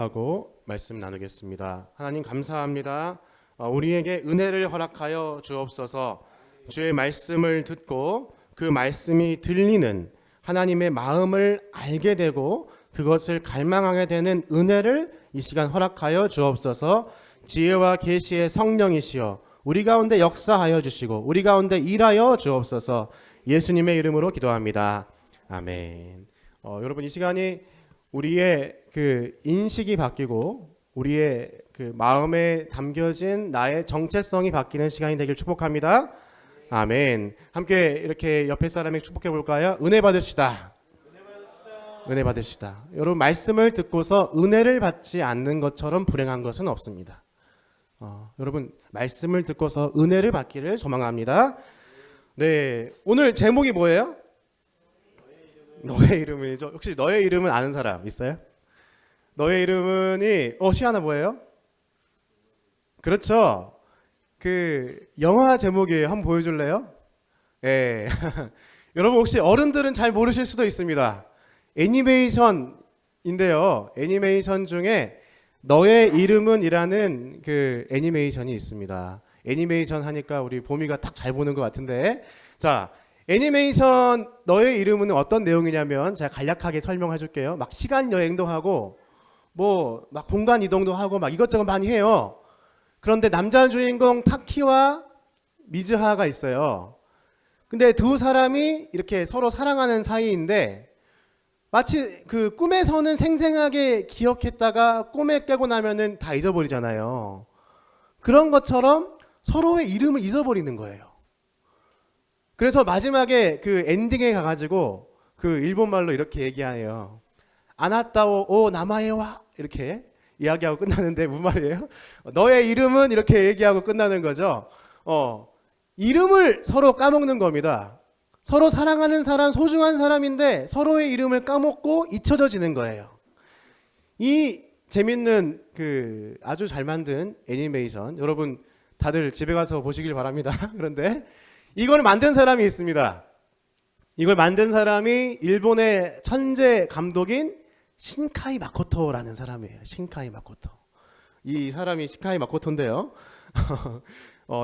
하고 말씀 나누겠습니다. 하나님 감사합니다. 우리에게 은혜를 허락하여 주옵소서. 주의 말씀을 듣고 그 말씀이 들리는 하나님의 마음을 알게 되고 그것을 갈망하게 되는 은혜를 이 시간 허락하여 주옵소서. 지혜와 계시의 성령이시여 우리 가운데 역사하여 주시고 우리 가운데 일하여 주옵소서. 예수님의 이름으로 기도합니다. 아멘. 여러분, 이 시간이 우리의 그 인식이 바뀌고 우리의 그 마음에 담겨진 나의 정체성이 바뀌는 시간이 되길 축복합니다. 아멘. 함께 이렇게 옆에 사람에게 축복해 볼까요? 은혜 받읍시다. 은혜 받읍시다. 여러분, 말씀을 듣고서 은혜를 받지 않는 것처럼 불행한 것은 없습니다. 여러분, 말씀을 듣고서 은혜를 받기를 소망합니다. 네, 오늘 제목이 뭐예요? 너의 이름이죠. 혹시 너의 이름은 아는 사람 있어요? 너의 이름은이 시아나 뭐예요? 그렇죠. 그 영화 제목이에요. 한번 보여줄래요? 예. 여러분, 혹시 어른들은 잘 모르실 수도 있습니다. 애니메이션인데요. 애니메이션 중에 너의 이름은이라는 그 애니메이션이 있습니다. 애니메이션 하니까 우리 보미가 딱 잘 보는 것 같은데, 자, 애니메이션 너의 이름은 어떤 내용이냐면 제가 간략하게 설명해 줄게요. 막 시간 여행도 하고 뭐 막 공간 이동도 하고 막 이것저것 많이 해요. 그런데 남자 주인공 타키와 미즈하가 있어요. 근데 두 사람이 이렇게 서로 사랑하는 사이인데 마치 그 꿈에서는 생생하게 기억했다가 꿈에 깨고 나면은 다 잊어버리잖아요. 그런 것처럼 서로의 이름을 잊어버리는 거예요. 그래서 마지막에 그 엔딩에 가가지고 그 일본말로 이렇게 얘기하네요. 아나타오 오 나마에와 이렇게 이야기하고 끝나는데 무슨 말이에요? 너의 이름은 이렇게 얘기하고 끝나는 거죠. 이름을 서로 까먹는 겁니다. 서로 사랑하는 사람, 소중한 사람인데 서로의 이름을 까먹고 잊혀져지는 거예요. 이 재밌는 그 아주 잘 만든 애니메이션, 여러분 다들 집에 가서 보시길 바랍니다. 그런데 이걸 만든 사람이 있습니다. 이걸 만든 사람이 일본의 천재 감독인 신카이 마코토라는 사람이에요. 신카이 마코토. 이 사람이 신카이 마코토인데요.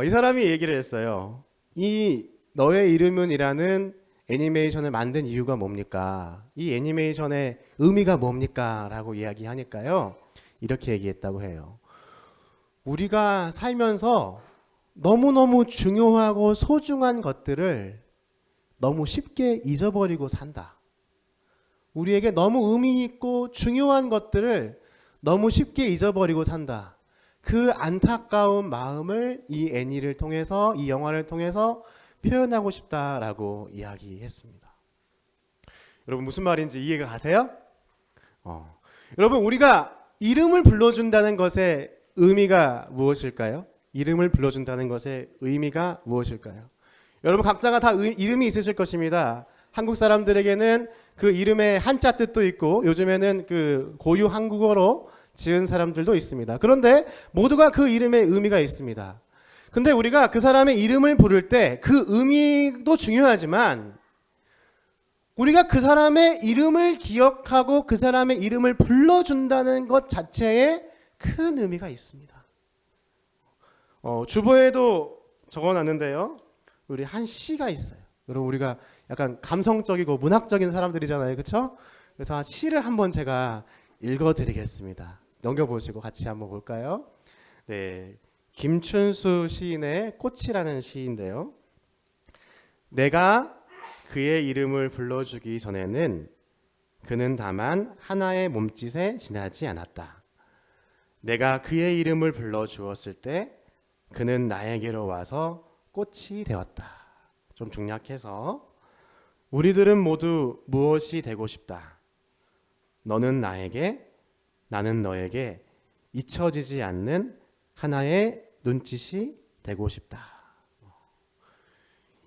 이 사람이 얘기를 했어요. 이 너의 이름은이라는 애니메이션을 만든 이유가 뭡니까? 이 애니메이션의 의미가 뭡니까? 라고 이야기하니까요. 이렇게 얘기했다고 해요. 우리가 살면서 너무너무 중요하고 소중한 것들을 너무 쉽게 잊어버리고 산다. 우리에게 너무 의미 있고 중요한 것들을 너무 쉽게 잊어버리고 산다. 그 안타까운 마음을 이 애니를 통해서, 이 영화를 통해서 표현하고 싶다라고 이야기했습니다. 여러분, 무슨 말인지 이해가 가세요? 여러분, 우리가 이름을 불러준다는 것의 의미가 무엇일까요? 이름을 불러준다는 것의 의미가 무엇일까요? 여러분, 각자가 다 이름이 있으실 것입니다. 한국 사람들에게는 그 이름의 한자 뜻도 있고 요즘에는 그 고유 한국어로 지은 사람들도 있습니다. 그런데 모두가 그 이름의 의미가 있습니다. 근데 우리가 그 사람의 이름을 부를 때 그 의미도 중요하지만 우리가 그 사람의 이름을 기억하고 그 사람의 이름을 불러준다는 것 자체에 큰 의미가 있습니다. 주보에도 적어놨는데요. 우리 한 시가 있어요. 여러분, 우리가 약간 감성적이고 문학적인 사람들이잖아요. 그렇죠? 그래서 시를 한번 제가 읽어드리겠습니다. 넘겨보시고 같이 한번 볼까요? 네, 김춘수 시인의 꽃이라는 시인데요. 내가 그의 이름을 불러주기 전에는 그는 다만 하나의 몸짓에 지나지 않았다. 내가 그의 이름을 불러주었을 때 그는 나에게로 와서 꽃이 되었다. 좀 중략해서 우리들은 모두 무엇이 되고 싶다. 너는 나에게, 나는 너에게 잊혀지지 않는 하나의 눈짓이 되고 싶다.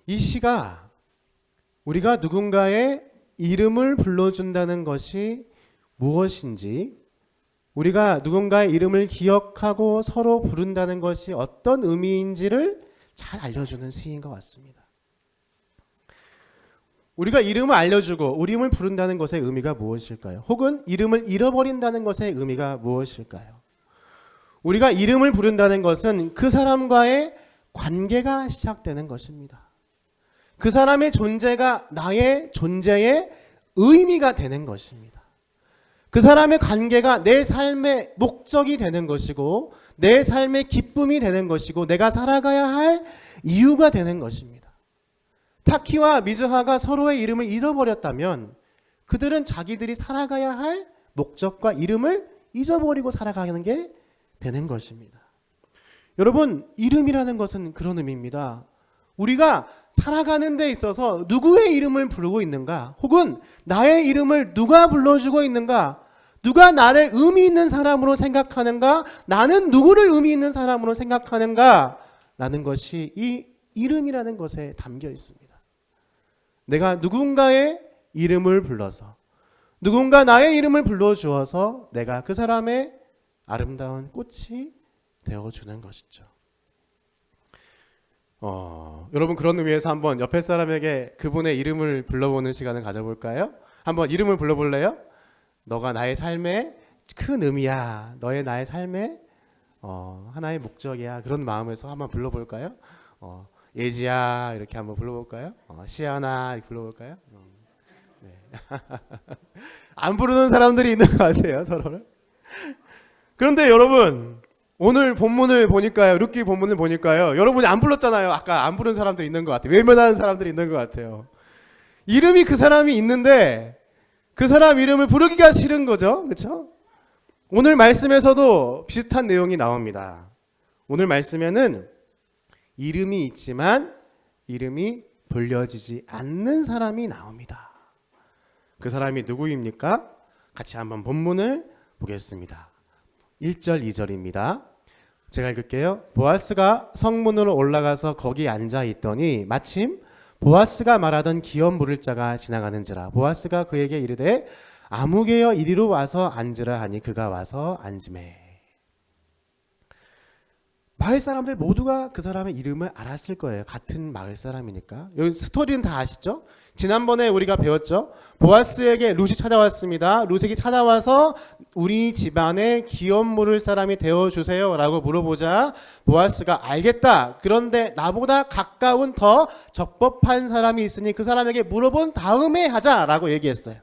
이 시가 우리가 누군가의 이름을 불러준다는 것이 무엇인지, 우리가 누군가의 이름을 기억하고 서로 부른다는 것이 어떤 의미인지를 잘 알려주는 시인 것 같습니다. 우리가 이름을 알려주고 우리 이름을 부른다는 것의 의미가 무엇일까요? 혹은 이름을 잃어버린다는 것의 의미가 무엇일까요? 우리가 이름을 부른다는 것은 그 사람과의 관계가 시작되는 것입니다. 그 사람의 존재가 나의 존재의 의미가 되는 것입니다. 그 사람의 관계가 내 삶의 목적이 되는 것이고 내 삶의 기쁨이 되는 것이고 내가 살아가야 할 이유가 되는 것입니다. 타키와 미즈하가 서로의 이름을 잃어버렸다면 그들은 자기들이 살아가야 할 목적과 이름을 잊어버리고 살아가는 게 되는 것입니다. 여러분, 이름이라는 것은 그런 의미입니다. 우리가 살아가는 데 있어서 누구의 이름을 부르고 있는가, 혹은 나의 이름을 누가 불러주고 있는가, 누가 나를 의미 있는 사람으로 생각하는가, 나는 누구를 의미 있는 사람으로 생각하는가 라는 것이 이 이름이라는 것에 담겨 있습니다. 내가 누군가의 이름을 불러서, 누군가 나의 이름을 불러주어서 내가 그 사람의 아름다운 꽃이 되어주는 것이죠. 여러분, 그런 의미에서 한번 옆에 사람에게 그분의 이름을 불러보는 시간을 가져볼까요? 한번 이름을 불러볼래요? 너가 나의 삶의 큰 의미야. 너의 나의 삶의 하나의 목적이야. 그런 마음에서 한번 불러볼까요? 예지야 이렇게 한번 불러볼까요? 시아나 이렇게 불러볼까요? 네. 안 부르는 사람들이 있는 것 같아요, 서로를. 그런데 여러분, 오늘 본문을 보니까요, 룻기 본문을 보니까요, 여러분이 안 불렀잖아요. 아까 안 부른 사람들이 있는 것 같아요. 외면하는 사람들이 있는 것 같아요. 이름이 그 사람이 있는데 그 사람 이름을 부르기가 싫은 거죠, 그렇죠? 오늘 말씀에서도 비슷한 내용이 나옵니다. 오늘 말씀에는 이름이 있지만 이름이 불려지지 않는 사람이 나옵니다. 그 사람이 누구입니까? 같이 한번 본문을 보겠습니다. 1절, 2절입니다. 제가 읽을게요. 보아스가 성문으로 올라가서 거기 앉아 있더니 마침 보아스가 말하던 기업 물을 자가 지나가는지라. 보아스가 그에게 이르되 아무개여 이리로 와서 앉으라 하니 그가 와서 앉으매. 마을 사람들 모두가 그 사람의 이름을 알았을 거예요. 같은 마을 사람이니까. 여기 스토리는 다 아시죠? 지난번에 우리가 배웠죠? 보아스에게 룻이 찾아왔습니다. 룻이 찾아와서 우리 집안에 기업 물을 사람이 되어주세요 라고 물어보자 보아스가 알겠다. 그런데 나보다 가까운 더 적법한 사람이 있으니 그 사람에게 물어본 다음에 하자라고 얘기했어요.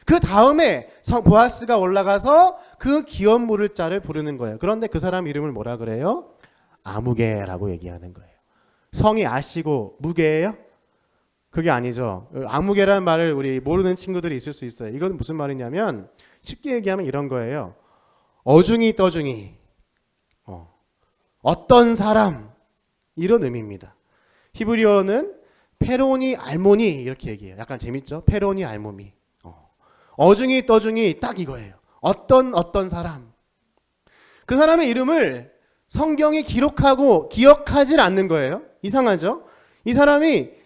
그 다음에 보아스가 올라가서 그 기업 물을 자를 부르는 거예요. 그런데 그 사람 이름을 뭐라 그래요? 아무개라고 얘기하는 거예요. 성이 아시고 무개예요? 그게 아니죠. 아무개라는 말을 우리 모르는 친구들이 있을 수 있어요. 이건 무슨 말이냐면 쉽게 얘기하면 이런 거예요. 어중이 떠중이, 어떤 사람, 이런 의미입니다. 히브리어는 페로니 알모니 이렇게 얘기해요. 약간 재밌죠? 페로니 알모니. 어중이 떠중이 딱 이거예요. 어떤 사람. 그 사람의 이름을 성경이 기록하고 기억하질 않는 거예요. 이상하죠? 이 사람이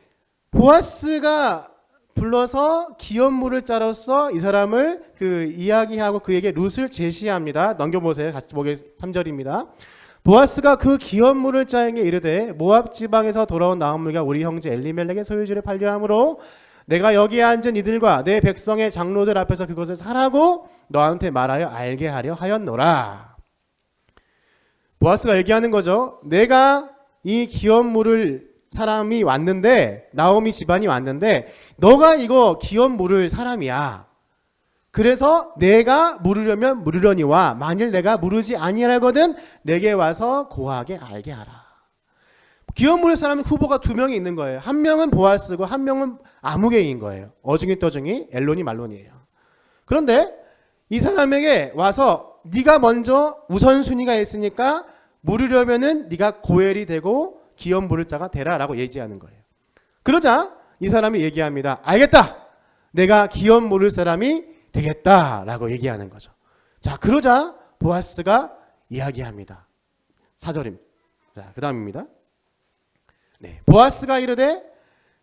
보아스가 불러서 기업 물을 자로서 이 사람을 이야기하고 그에게 룻을 제시합니다. 넘겨보세요. 같이 보게 3절입니다. 보아스가 그 기업 물을 자에게 이르되 모압 지방에서 돌아온 나오미가 우리 형제 엘리멜렉의 소유지를 팔려함으로 내가 여기에 앉은 이들과 내 백성의 장로들 앞에서 그것을 사라고 너한테 말하여 알게 하려 하였노라. 보아스가 얘기하는 거죠. 내가 이 기업 물을 사람이 왔는데, 나오미 집안이 왔는데 너가 이거 기업 물을 사람이야. 그래서 내가 물으려면 물으려니와 만일 내가 물으지 아니하거든 내게 와서 고하게 알게 하라. 기업 물을 사람이 후보가 두 명이 있는 거예요. 한 명은 보아스고 한 명은 아무개인 거예요. 어중이 떠중이 엘론이 말론이에요. 그런데 이 사람에게 와서 네가 먼저 우선순위가 있으니까 물으려면은 네가 고엘이 되고 기업 물을 자가 되라라고 얘기하는 거예요. 그러자 이 사람이 얘기합니다. 알겠다. 내가 기업 물을 사람이 되겠다라고 얘기하는 거죠. 자, 그러자 보아스가 이야기합니다. 4절입니다. 자, 그 다음입니다. 네, 보아스가 이르되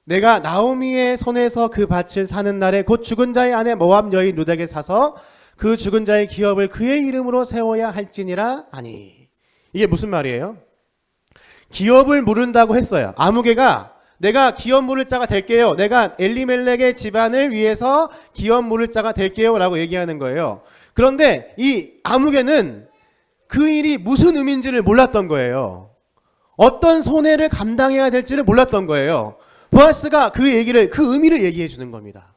내가 나오미의 손에서 그 밭을 사는 날에 곧 죽은 자의 아내 모압 여인 룻에게 사서 그 죽은 자의 기업을 그의 이름으로 세워야 할지니라 하니. 이게 무슨 말이에요? 기업을 물은다고 했어요. 아무개가 내가 기업 물을 자가 될게요. 내가 엘리멜렉의 집안을 위해서 기업 물을 자가 될게요 라고 얘기하는 거예요. 그런데 이 아무개는 그 일이 무슨 의미인지를 몰랐던 거예요. 어떤 손해를 감당해야 될지를 몰랐던 거예요. 보아스가 그 의미를 얘기해 주는 겁니다.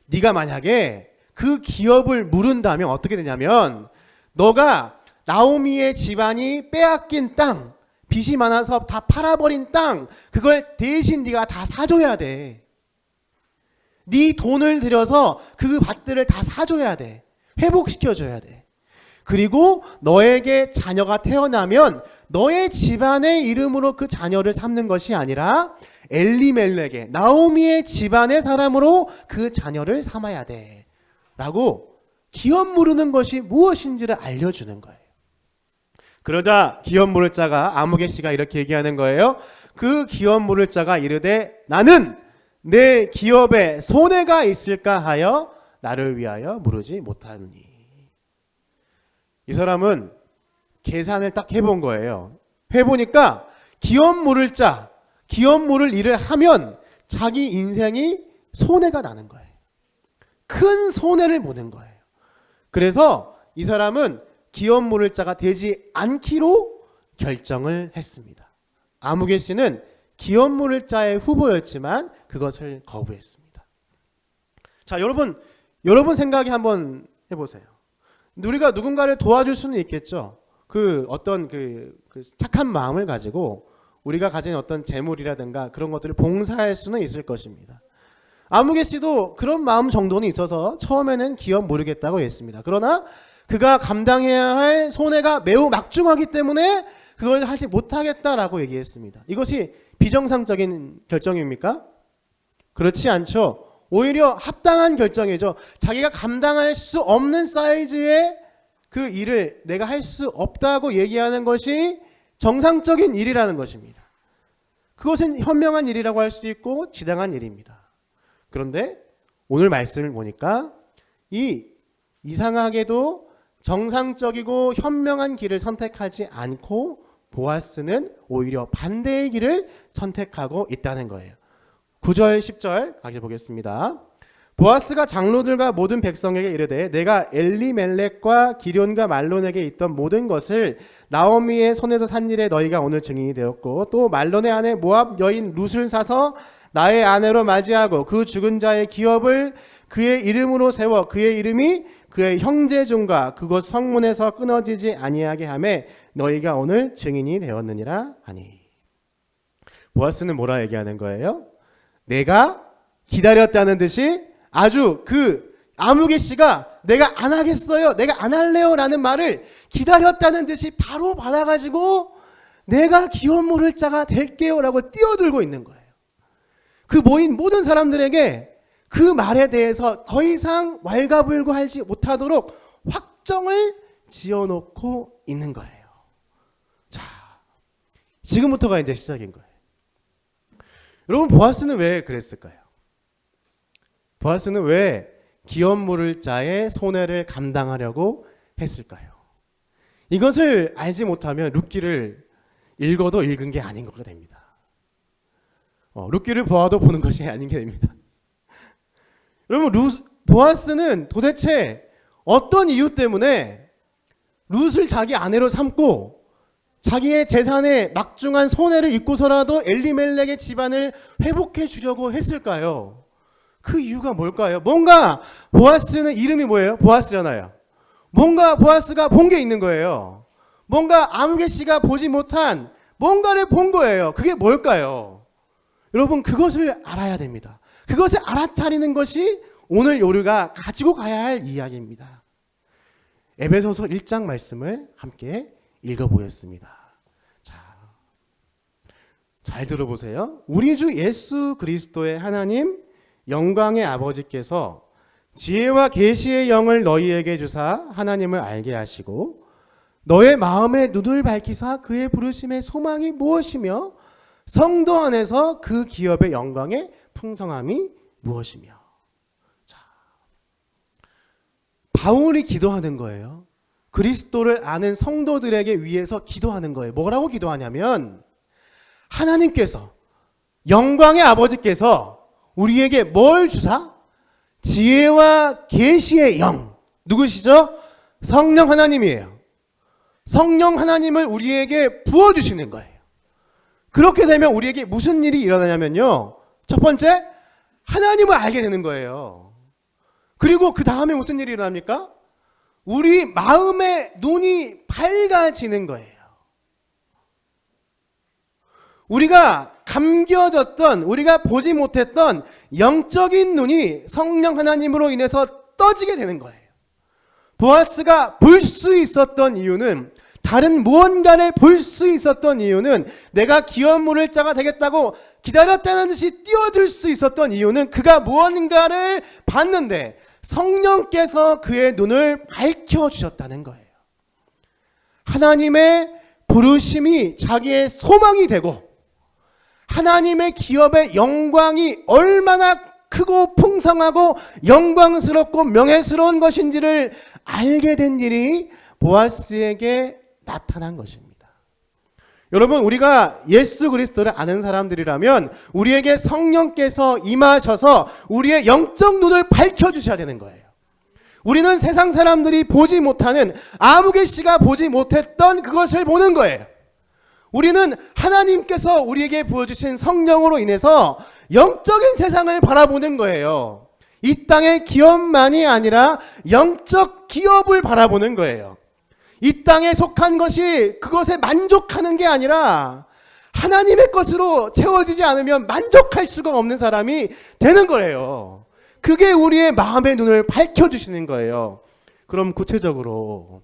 네가 만약에 그 기업을 물은다면 어떻게 되냐면, 너가 나오미의 집안이 빼앗긴 땅, 빚이 많아서 다 팔아버린 땅, 그걸 대신 네가 다 사줘야 돼. 네 돈을 들여서 그 밭들을 다 사줘야 돼. 회복시켜줘야 돼. 그리고 너에게 자녀가 태어나면 너의 집안의 이름으로 그 자녀를 삼는 것이 아니라 엘리멜렉의, 나오미의 집안의 사람으로 그 자녀를 삼아야 돼 라고 기업 물으는 것이 무엇인지를 알려주는 거예요. 그러자 기업 물을 자가, 아무개 씨가 이렇게 얘기하는 거예요. 그 기업 물을 자가 이르되 나는 내 기업에 손해가 있을까 하여 나를 위하여 물으지 못하느니. 이 사람은 계산을 딱 해본 거예요. 해보니까 기업 물을 자, 기업 물을 일을 하면 자기 인생이 손해가 나는 거예요. 큰 손해를 보는 거예요. 그래서 이 사람은 기업 물을 자가 되지 않기로 결정을 했습니다. 아무개 씨는 기업 물을 자의 후보였지만 그것을 거부했습니다. 자, 여러분 생각이 한번 해보세요. 우리가 누군가를 도와줄 수는 있겠죠. 어떤 착한 마음을 가지고 우리가 가진 어떤 재물이라든가 그런 것들을 봉사할 수는 있을 것입니다. 아무개 씨도 그런 마음 정도는 있어서 처음에는 기업 물으겠다고 했습니다. 그러나 그가 감당해야 할 손해가 매우 막중하기 때문에 그걸 하지 못하겠다라고 얘기했습니다. 이것이 비정상적인 결정입니까? 그렇지 않죠. 오히려 합당한 결정이죠. 자기가 감당할 수 없는 사이즈의 그 일을 내가 할 수 없다고 얘기하는 것이 정상적인 일이라는 것입니다. 그것은 현명한 일이라고 할 수 있고 지당한 일입니다. 그런데 오늘 말씀을 보니까 이상하게도 정상적이고 현명한 길을 선택하지 않고 보아스는 오히려 반대의 길을 선택하고 있다는 거예요. 9절 10절 같이 보겠습니다. 보아스가 장로들과 모든 백성에게 이르되 내가 엘리멜렉과 기럨과 말론에게 있던 모든 것을 나오미의 손에서 산 일에 너희가 오늘 증인이 되었고, 또 말론의 아내 모압 여인 룻을 사서 나의 아내로 맞이하고 그 죽은 자의 기업을 그의 이름으로 세워 그의 이름이 그의 형제 중과 그곳 성문에서 끊어지지 아니하게 하며 너희가 오늘 증인이 되었느니라 하니. 보아스는 뭐라 얘기하는 거예요? 내가 기다렸다는 듯이 아주 아무개 씨가 내가 안 하겠어요, 내가 안 할래요 라는 말을 기다렸다는 듯이 바로 받아가지고 내가 기업 물을 자가 될게요 라고 뛰어들고 있는 거예요. 그 모인 모든 사람들에게 그 말에 대해서 더 이상 왈가불고하지 못하도록 확정을 지어놓고 있는 거예요. 자, 지금부터가 이제 시작인 거예요. 여러분, 보아스는 왜 그랬을까요? 보아스는 왜 기업 물을 자의 손해를 감당하려고 했을까요? 이것을 알지 못하면 룻기를 읽어도 읽은 게 아닌 거가 됩니다. 룻기를 보아도 보는 것이 아닌 게 됩니다. 여러분, 보아스는 도대체 어떤 이유 때문에 룻을 자기 아내로 삼고 자기의 재산에 막중한 손해를 입고서라도 엘리멜렉의 집안을 회복해 주려고 했을까요? 그 이유가 뭘까요? 뭔가 보아스는 이름이 뭐예요? 보아스잖아요. 뭔가 보아스가 본 게 있는 거예요. 뭔가 아무개 씨가 보지 못한 뭔가를 본 거예요. 그게 뭘까요? 여러분, 그것을 알아야 됩니다. 그것을 알아차리는 것이 오늘 우리가 가지고 가야 할 이야기입니다. 에베소서 1장 말씀을 함께 읽어보겠습니다. 자, 잘 들어보세요. 우리 주 예수 그리스도의 하나님 영광의 아버지께서 지혜와 계시의 영을 너희에게 주사 하나님을 알게 하시고 너의 마음의 눈을 밝히사 그의 부르심의 소망이 무엇이며 성도 안에서 그 기업의 영광의 풍성함이 무엇이며. 자, 바울이 기도하는 거예요. 그리스도를 아는 성도들에게 위해서 기도하는 거예요. 뭐라고 기도하냐면 하나님께서 영광의 아버지께서 우리에게 뭘 주사? 지혜와 계시의 영. 누구시죠? 성령 하나님이에요. 성령 하나님을 우리에게 부어주시는 거예요. 그렇게 되면 우리에게 무슨 일이 일어나냐면요, 첫 번째, 하나님을 알게 되는 거예요. 그리고 그 다음에 무슨 일이 일어납니까? 우리 마음의 눈이 밝아지는 거예요. 우리가 감겨졌던, 우리가 보지 못했던 영적인 눈이 성령 하나님으로 인해서 떠지게 되는 거예요. 보아스가 볼 수 있었던 이유는, 다른 무언가를 볼 수 있었던 이유는, 내가 기업 물을 자가 되겠다고 기다렸다는 듯이 뛰어들 수 있었던 이유는, 그가 무언가를 봤는데 성령께서 그의 눈을 밝혀주셨다는 거예요. 하나님의 부르심이 자기의 소망이 되고, 하나님의 기업의 영광이 얼마나 크고 풍성하고 영광스럽고 명예스러운 것인지를 알게 된 일이 보아스에게 나타난 것입니다. 여러분, 우리가 예수 그리스도를 아는 사람들이라면 우리에게 성령께서 임하셔서 우리의 영적 눈을 밝혀주셔야 되는 거예요. 우리는 세상 사람들이 보지 못하는, 아무개 씨가 보지 못했던 그것을 보는 거예요. 우리는 하나님께서 우리에게 부어주신 성령으로 인해서 영적인 세상을 바라보는 거예요. 이 땅의 기업만이 아니라 영적 기업을 바라보는 거예요. 이 땅에 속한 것이 그것에 만족하는 게 아니라 하나님의 것으로 채워지지 않으면 만족할 수가 없는 사람이 되는 거예요. 그게 우리의 마음의 눈을 밝혀주시는 거예요. 그럼 구체적으로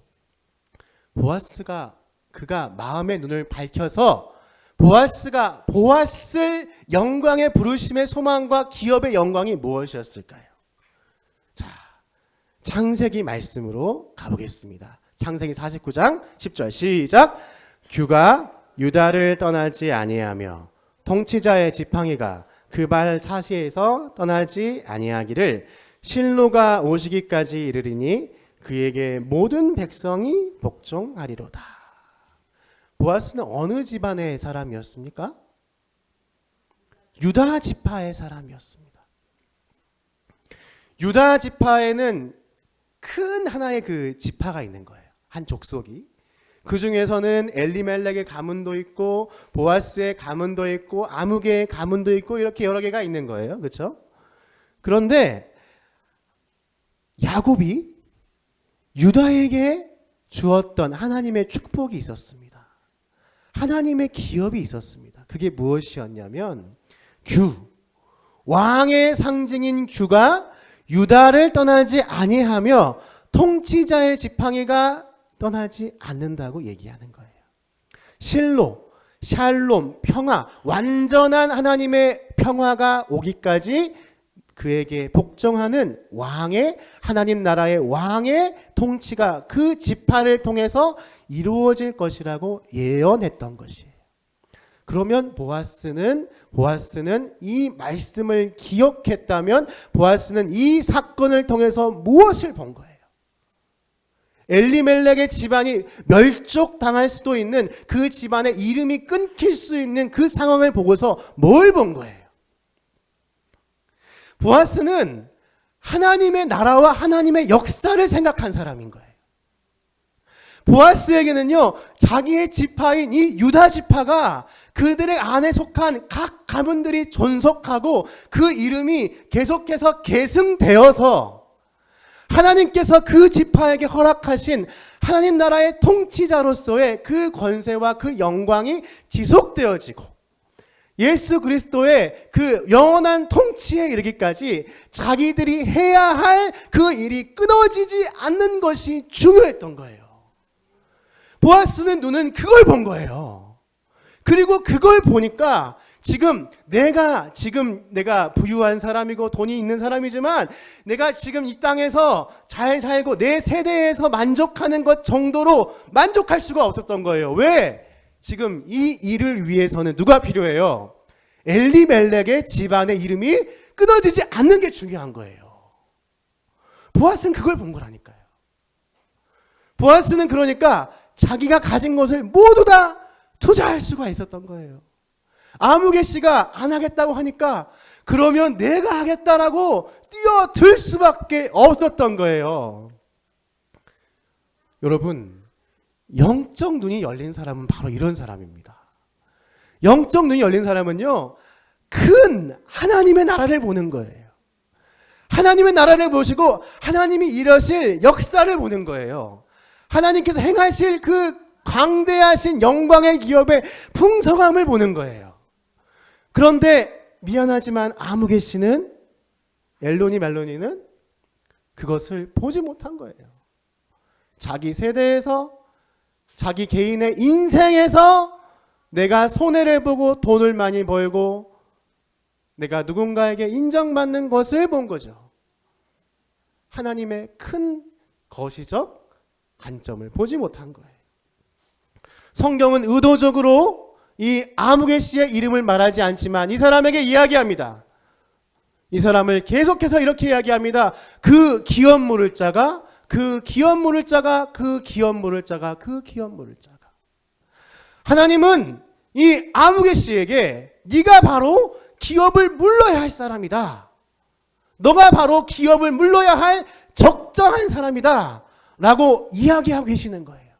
보아스가, 그가 마음의 눈을 밝혀서 보아스가 보았을 영광의 부르심의 소망과 기업의 영광이 무엇이었을까요? 자, 창세기 말씀으로 가보겠습니다. 창세기 49장 10절 시작. 규가 유다를 떠나지 아니하며 통치자의 지팡이가 그 발 사시에서 떠나지 아니하기를 실로가 오시기까지 이르리니 그에게 모든 백성이 복종하리로다. 보아스는 어느 집안의 사람이었습니까? 유다 지파의 사람이었습니다. 유다 지파에는 큰 하나의 그 지파가 있는 거예요. 한 족속이. 그 중에서는 엘리멜렉의 가문도 있고 보아스의 가문도 있고 아무개의 가문도 있고 이렇게 여러 개가 있는 거예요. 그렇죠? 그런데 야곱이 유다에게 주었던 하나님의 축복이 있었습니다. 하나님의 기업이 있었습니다. 그게 무엇이었냐면 규, 왕의 상징인 규가 유다를 떠나지 아니하며 통치자의 지팡이가 떠나지 않는다고 얘기하는 거예요. 실로, 샬롬, 평화, 완전한 하나님의 평화가 오기까지 그에게 복종하는 왕의, 하나님 나라의 왕의 통치가 그 지파를 통해서 이루어질 것이라고 예언했던 것이에요. 그러면 보아스는 이 말씀을 기억했다면 보아스는 이 사건을 통해서 무엇을 본 거예요? 엘리멜렉의 집안이 멸족당할 수도 있는, 그 집안의 이름이 끊길 수 있는 그 상황을 보고서 뭘 본 거예요? 보아스는 하나님의 나라와 하나님의 역사를 생각한 사람인 거예요. 보아스에게는요, 자기의 지파인 이 유다 지파가 그들의 안에 속한 각 가문들이 존속하고 그 이름이 계속해서 계승되어서 하나님께서 그 지파에게 허락하신 하나님 나라의 통치자로서의 그 권세와 그 영광이 지속되어지고 예수 그리스도의 그 영원한 통치에 이르기까지 자기들이 해야 할 그 일이 끊어지지 않는 것이 중요했던 거예요. 보아스는 눈은 그걸 본 거예요. 그리고 그걸 보니까 지금 내가 부유한 사람이고 돈이 있는 사람이지만 내가 지금 이 땅에서 잘 살고 내 세대에서 만족하는 것 정도로 만족할 수가 없었던 거예요. 왜? 지금 이 일을 위해서는 누가 필요해요? 엘리멜렉의 집안의 이름이 끊어지지 않는 게 중요한 거예요. 보아스는 그걸 본 거라니까요. 보아스는 그러니까 자기가 가진 것을 모두 다 투자할 수가 있었던 거예요. 아무개 씨가 안 하겠다고 하니까 그러면 내가 하겠다라고 뛰어들 수밖에 없었던 거예요. 여러분, 영적 눈이 열린 사람은 바로 이런 사람입니다. 영적 눈이 열린 사람은요, 큰 하나님의 나라를 보는 거예요. 하나님의 나라를 보시고 하나님이 이루실 역사를 보는 거예요. 하나님께서 행하실 그 광대하신 영광의 기업의 풍성함을 보는 거예요. 그런데 미안하지만 아무개 씨는, 엘로니 멜로니는 그것을 보지 못한 거예요. 자기 세대에서, 자기 개인의 인생에서 내가 손해를 보고 돈을 많이 벌고 내가 누군가에게 인정받는 것을 본 거죠. 하나님의 큰 거시적 관점을 보지 못한 거예요. 성경은 의도적으로 이 아무개 씨의 이름을 말하지 않지만 이 사람에게 이야기합니다. 이 사람을 계속해서 이렇게 이야기합니다. 그 기업 물을 자가, 그 기업 물을 자가, 그 기업 물을 자가, 그 기업 물을 자가. 하나님은 이 아무개 씨에게 네가 바로 기업을 물러야 할 사람이다. 너가 바로 기업을 물러야 할 적정한 사람이다. 라고 이야기하고 계시는 거예요.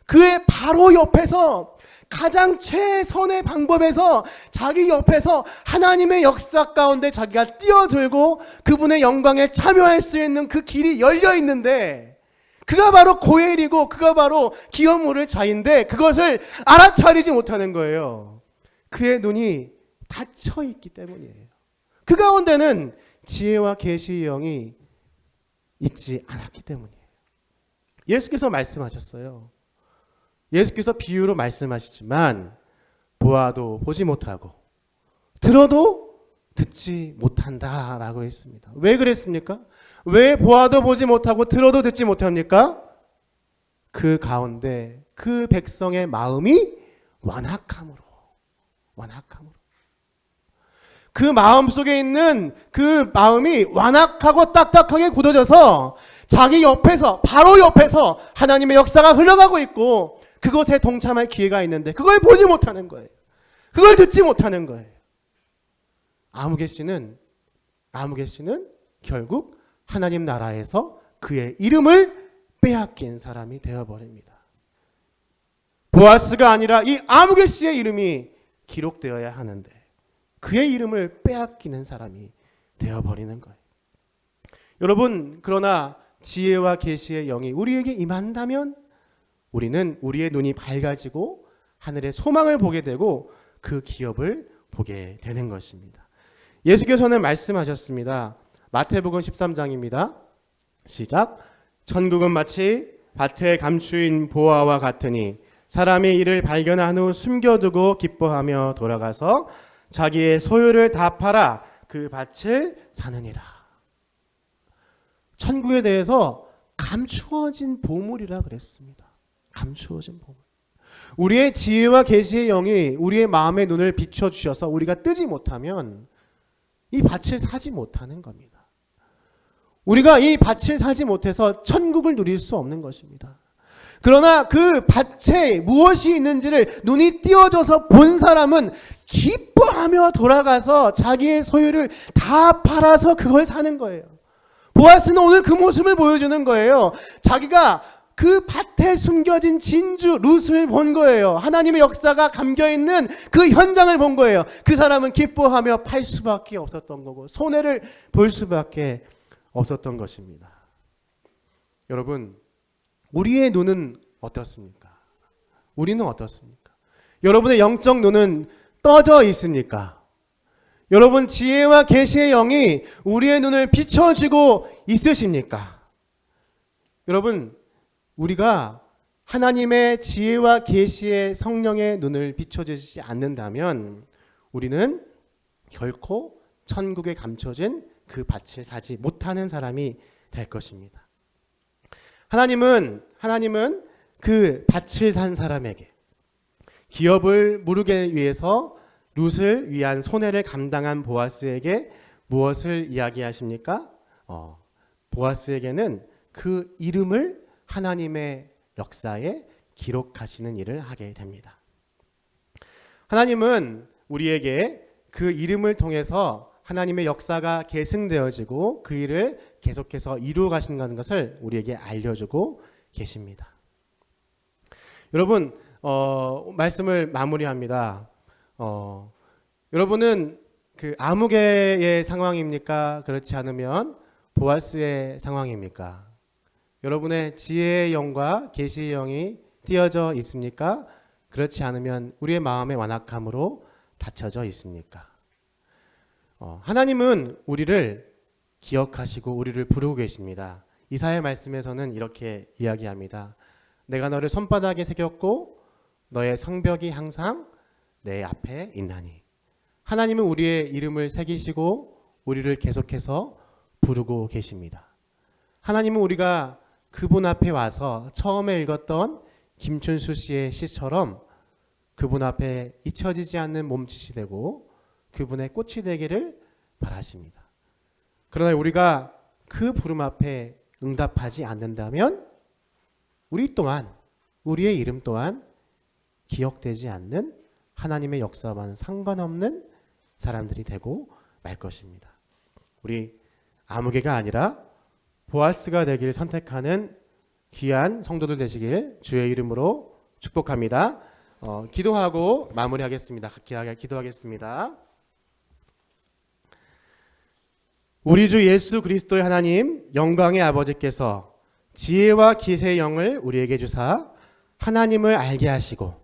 그의 바로 옆에서 가장 최선의 방법에서 자기 옆에서 하나님의 역사 가운데 자기가 뛰어들고 그분의 영광에 참여할 수 있는 그 길이 열려 있는데 그가 바로 고엘이고 그가 바로 기업 물을 자인데 그것을 알아차리지 못하는 거예요. 그의 눈이 닫혀 있기 때문이에요. 그 가운데는 지혜와 계시의 영이 있지 않았기 때문이에요. 예수께서 말씀하셨어요. 예수께서 비유로 말씀하시지만 보아도 보지 못하고 들어도 듣지 못한다라고 했습니다. 왜 그랬습니까? 왜 보아도 보지 못하고 들어도 듣지 못합니까? 그 가운데 그 백성의 마음이 완악함으로. 그 마음 속에 있는 그 마음이 완악하고 딱딱하게 굳어져서 자기 옆에서, 바로 옆에서 하나님의 역사가 흘러가고 있고 그것에 동참할 기회가 있는데 그걸 보지 못하는 거예요. 그걸 듣지 못하는 거예요. 아무개 씨는 결국 하나님 나라에서 그의 이름을 빼앗긴 사람이 되어버립니다. 보아스가 아니라 이 아무개 씨의 이름이 기록되어야 하는데 그의 이름을 빼앗기는 사람이 되어버리는 거예요. 여러분, 그러나 지혜와 계시의 영이 우리에게 임한다면 우리는 우리의 눈이 밝아지고 하늘의 소망을 보게 되고 그 기업을 보게 되는 것입니다. 예수께서는 말씀하셨습니다. 마태복음 13장입니다. 시작. 천국은 마치 밭에 감추인 보화와 같으니 사람이 이를 발견한 후 숨겨두고 기뻐하며 돌아가서 자기의 소유를 다 팔아 그 밭을 사느니라. 천국에 대해서 감추어진 보물이라 그랬습니다. 감추어진 보물. 우리의 지혜와 계시의 영이 우리의 마음의 눈을 비춰주셔서 우리가 뜨지 못하면 이 밭을 사지 못하는 겁니다. 우리가 이 밭을 사지 못해서 천국을 누릴 수 없는 것입니다. 그러나 그 밭에 무엇이 있는지를 눈이 띄어져서 본 사람은 기뻐하며 돌아가서 자기의 소유를 다 팔아서 그걸 사는 거예요. 보아스는 오늘 그 모습을 보여주는 거예요. 자기가 그 밭에 숨겨진 진주 룻을 본 거예요. 하나님의 역사가 감겨있는 그 현장을 본 거예요. 그 사람은 기뻐하며 팔 수밖에 없었던 거고 손해를 볼 수밖에 없었던 것입니다. 여러분, 우리의 눈은 어떻습니까? 우리는 어떻습니까? 여러분의 영적 눈은 떠져 있습니까? 여러분, 지혜와 계시의 영이 우리의 눈을 비춰주고 있으십니까? 여러분, 우리가 하나님의 지혜와 계시의 성령의 눈을 비춰주시지 않는다면 우리는 결코 천국에 감춰진 그 밭을 사지 못하는 사람이 될 것입니다. 하나님은 그 밭을 산 사람에게 기업을 무르기 위해서 룻을 위한 손해를 감당한 보아스에게 무엇을 이야기하십니까? 보아스에게는 그 이름을 하나님의 역사에 기록하시는 일을 하게 됩니다. 하나님은 우리에게 그 이름을 통해서 하나님의 역사가 계승되어지고 그 일을 계속해서 이루어 가신다는 것을 우리에게 알려주고 계십니다. 여러분, 말씀을 마무리합니다. 여러분은 그 아무개의 상황입니까? 그렇지 않으면 보아스의 상황입니까? 여러분의 지혜의 영과 계시의 영이 띄어져 있습니까? 그렇지 않으면 우리의 마음의 완악함으로 닫혀져 있습니까? 하나님은 우리를 기억하시고 우리를 부르고 계십니다. 이사야 말씀에서는 이렇게 이야기합니다. 내가 너를 손바닥에 새겼고 너의 성벽이 항상 내 앞에 있나니. 하나님은 우리의 이름을 새기시고 우리를 계속해서 부르고 계십니다. 하나님은 우리가 그분 앞에 와서 처음에 읽었던 김춘수 씨의 시처럼 그분 앞에 잊혀지지 않는 몸짓이 되고 그분의 꽃이 되기를 바라십니다. 그러나 우리가 그 부름 앞에 응답하지 않는다면 우리 또한 우리의 이름 또한 기억되지 않는 하나님의 역사와는 상관없는 사람들이 되고 말 것입니다. 우리 아무개가 아니라 보아스가 되길 선택하는 귀한 성도들 되시길 주의 이름으로 축복합니다. 기도하고 마무리하겠습니다. 기도하겠습니다. 우리 주 예수 그리스도의 하나님 영광의 아버지께서 지혜와 기세의 영을 우리에게 주사 하나님을 알게 하시고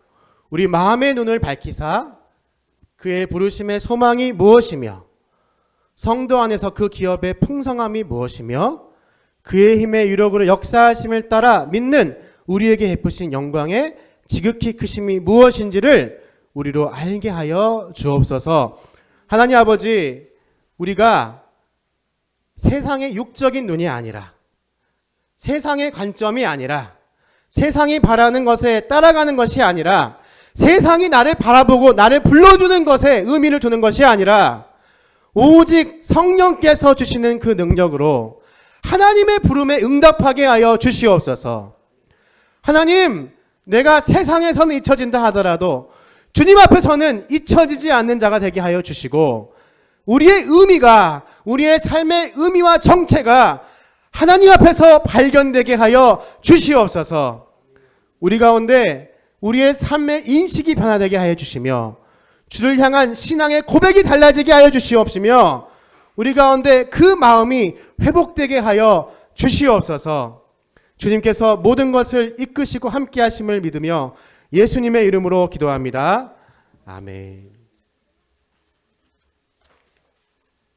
우리 마음의 눈을 밝히사 그의 부르심의 소망이 무엇이며 성도 안에서 그 기업의 풍성함이 무엇이며 그의 힘의 유력으로 역사하심을 따라 믿는 우리에게 베푸신 영광의 지극히 크심이 무엇인지를 우리로 알게 하여 주옵소서. 하나님 아버지, 우리가 세상의 육적인 눈이 아니라 세상의 관점이 아니라 세상이 바라는 것에 따라가는 것이 아니라 세상이 나를 바라보고 나를 불러주는 것에 의미를 두는 것이 아니라 오직 성령께서 주시는 그 능력으로 하나님의 부름에 응답하게 하여 주시옵소서. 하나님, 내가 세상에서는 잊혀진다 하더라도 주님 앞에서는 잊혀지지 않는 자가 되게 하여 주시고 우리의 의미가 우리의 삶의 의미와 정체가 하나님 앞에서 발견되게 하여 주시옵소서. 우리 가운데 우리의 삶의 인식이 변화되게 하여 주시며 주를 향한 신앙의 고백이 달라지게 하여 주시옵시며 우리 가운데 그 마음이 회복되게 하여 주시옵소서. 주님께서 모든 것을 이끄시고 함께 하심을 믿으며 예수님의 이름으로 기도합니다. 아멘.